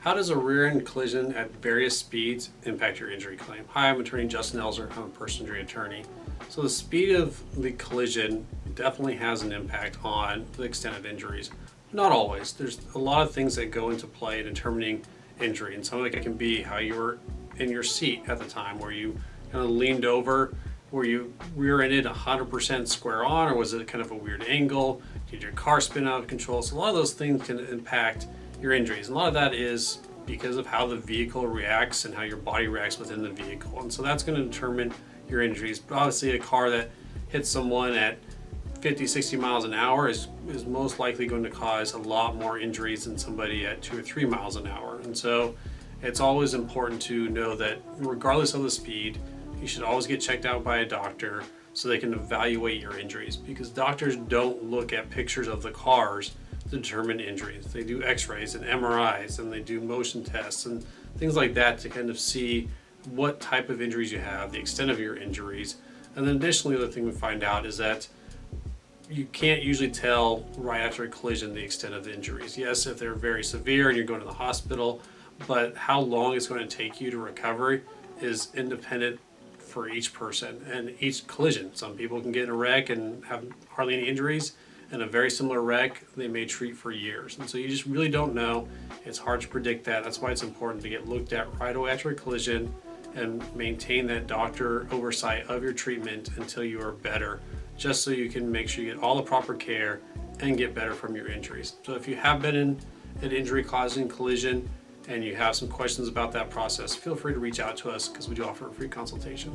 How does a rear-end collision at various speeds impact your injury claim? Hi, I'm attorney Justin Elsner. I'm a personal injury attorney. So the speed of the collision definitely has an impact on the extent of injuries. Not always. There's a lot of things that go into play in determining injury, and some of it can be how you were in your seat at the time, where you kind of leaned over, were you rear-ended 100% square on, or was it kind of a weird angle? Did your car spin out of control? So a lot of those things can impact your injuries. And a lot of that is because of how the vehicle reacts and how your body reacts within the vehicle. And so that's going to determine your injuries. But obviously a car that hits someone at 50, 60 miles an hour is most likely going to cause a lot more injuries than somebody at 2 or 3 miles an hour. And so it's always important to know that regardless of the speed, you should always get checked out by a doctor so they can evaluate your injuries, because doctors don't look at pictures of the cars to determine injuries. They do x-rays and MRIs, and they do motion tests and things like that to kind of see what type of injuries you have, the extent of your injuries. And then additionally, the other thing we find out is that you can't usually tell right after a collision the extent of the injuries. Yes, if they're very severe and you're going to the hospital, but how long it's going to take you to recover is independent for each person and each collision. Some people can get in a wreck and have hardly any injuries, and a very similar wreck they may treat for years. And so you just really don't know. It's hard to predict that. That's why it's important to get looked at right away after a collision and maintain that doctor oversight of your treatment until you are better, just so you can make sure you get all the proper care and get better from your injuries. So if you have been in an injury-causing collision and you have some questions about that process, feel free to reach out to us because we do offer a free consultation.